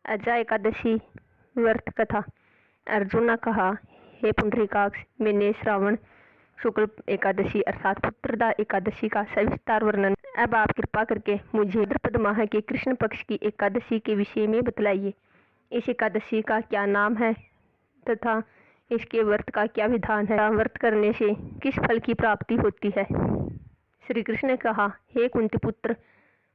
अजा एकादशी व्रत कथा। अर्जुन ने कहा, हे पुंडरीकाक्ष, मैंने श्रावण शुक्ल एकादशी अर्थात पुत्रदा एकादशी का सविस्तार वर्णन। अब आप कृपा करके मुझे भाद्रपद माह के कृष्ण पक्ष की एकादशी के विषय में बतलाइए। इस एकादशी का क्या नाम है तथा इसके व्रत का क्या विधान है? व्रत करने से किस फल की प्राप्ति होती है? श्री कृष्ण ने कहा, हे कुंती पुत्र,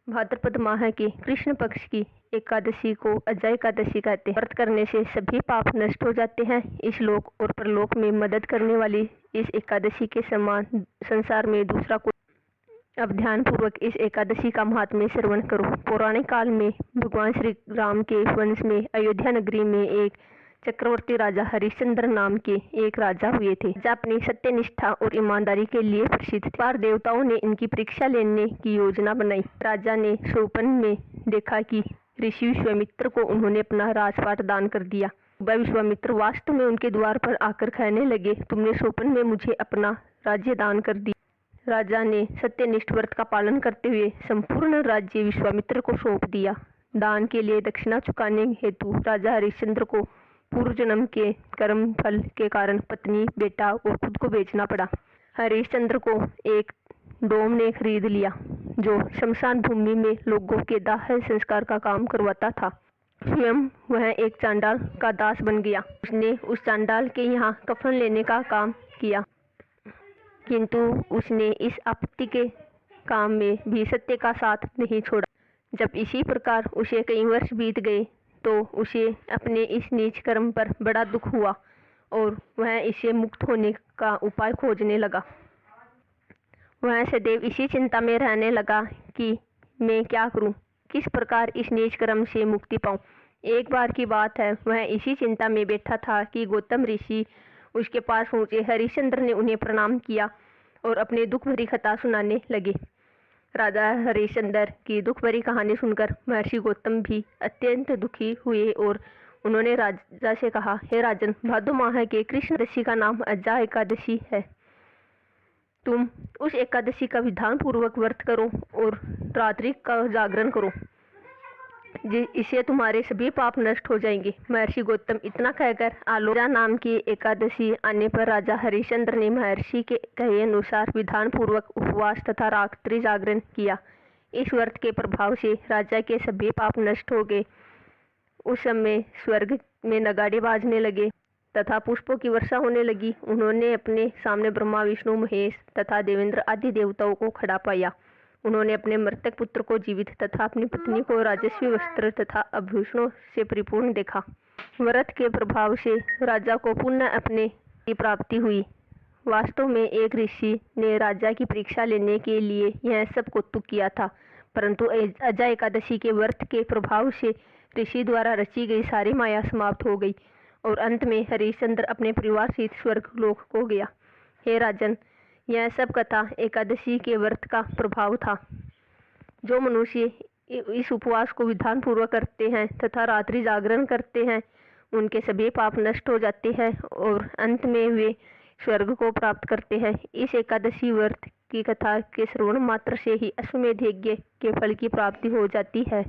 भाद्रपद माह के कृष्ण पक्ष की एकादशी को अजा एकादशी कहते हैं। व्रत करने से सभी पाप नष्ट हो जाते हैं। इस लोक और परलोक में मदद करने वाली इस एकादशी के समान संसार में दूसरा कोई। अब ध्यान पूर्वक इस एकादशी का महात्म्य श्रवण करो। पौराणिक काल में भगवान श्री राम के वंश में अयोध्या नगरी में एक चक्रवर्ती राजा हरिश्चंद्र नाम के एक राजा हुए थे। राजा अपनी सत्यनिष्ठा और ईमानदारी के लिए प्रसिद्ध थे। बार देवताओं ने इनकी परीक्षा लेने की योजना बनाई। राजा ने स्वप्न में देखा कि ऋषि विश्वामित्र को उन्होंने अपना राजपाट दान कर दिया। वह विश्वामित्र वास्तव में उनके द्वार पर आकर कहने लगे, तुमने स्वप्न में मुझे अपना राज्य दान कर दिया। राजा ने सत्यनिष्ठ व्रत का पालन करते हुए संपूर्ण राज्य विश्वामित्र को सौंप दिया। दान के लिए दक्षिणा चुकाने हेतु राजा हरिश्चंद्र को पूर्व जन्म के कर्म फल के कारण पत्नी, बेटा और खुद को बेचना पड़ा। हरिश्चंद्र को एक डोम ने खरीद लिया जो शमशान भूमि में लोगों के दाह संस्कार का काम करवाता था। स्वयं वह एक चांडाल का दास बन गया। उसने उस चांडाल के यहाँ कफन लेने का काम किया, किंतु उसने इस आपत्ति के काम में भी सत्य का साथ नहीं छोड़ा। जब इसी प्रकार उसे कई वर्ष बीत गए तो उसे अपने इस नीच कर्म पर बड़ा दुख हुआ और वह इससे मुक्त होने का उपाय खोजने लगा। वह सदैव इसी चिंता में रहने लगा कि मैं क्या करूं, किस प्रकार इस नीच कर्म से मुक्ति पाऊं। एक बार की बात है, वह इसी चिंता में बैठा था कि गौतम ऋषि उसके पास पहुंचे। हरिश्चंद्र ने उन्हें प्रणाम किया और अपने दुख भरी कथा सुनाने लगे। राजा हरिश्चंद्र की दुख भरी कहानी सुनकर महर्षि गौतम भी अत्यंत दुखी हुए और उन्होंने राजा से कहा, हे राजन, भादो माह के कृष्ण एकादशी का नाम अजा एकादशी है। तुम उस एकादशी का विधान पूर्वक व्रत करो और रात्रि का जागरण करो, इससे तुम्हारे सभी पाप नष्ट हो जाएंगे। महर्षि गौतम इतना कहकर आलोचा नाम की एकादशी आने पर राजा हरिश्चंद्र ने महर्षि के कहे अनुसार विधान पूर्वक उपवास तथा रात्रि जागरण किया। इस व्रत के प्रभाव से राजा के सभी पाप नष्ट हो गए। उस समय स्वर्ग में नगाड़े बाजने लगे तथा पुष्पों की वर्षा होने लगी। उन्होंने अपने सामने ब्रह्मा, विष्णु, महेश तथा देवेंद्र आदि देवताओं को खड़ा पाया। उन्होंने अपने मृतक पुत्र को जीवित तथा अपनी पत्नी को राजस्वी वस्त्र तथा आभूषणों से परिपूर्ण देखा। व्रत के प्रभाव से राजा को पुनः अपने की प्राप्ति हुई। वास्तव में एक ऋषि ने राजा की परीक्षा लेने के लिए यह सब कौतुक किया था, परंतु अजा एकादशी के व्रत के प्रभाव से ऋषि द्वारा रची गई सारी माया समाप्त हो गई और अंत में हरिश्चंद्र अपने परिवार सहित स्वर्ग लोक को गया। हे राजन, यह सब कथा एकादशी के व्रत का प्रभाव था। जो मनुष्य इस उपवास को विधान पूर्वक करते हैं तथा रात्रि जागरण करते हैं, उनके सभी पाप नष्ट हो जाते हैं और अंत में वे स्वर्ग को प्राप्त करते हैं। इस एकादशी व्रत की कथा के श्रवण मात्र से ही अश्वमेध यज्ञ के फल की प्राप्ति हो जाती है।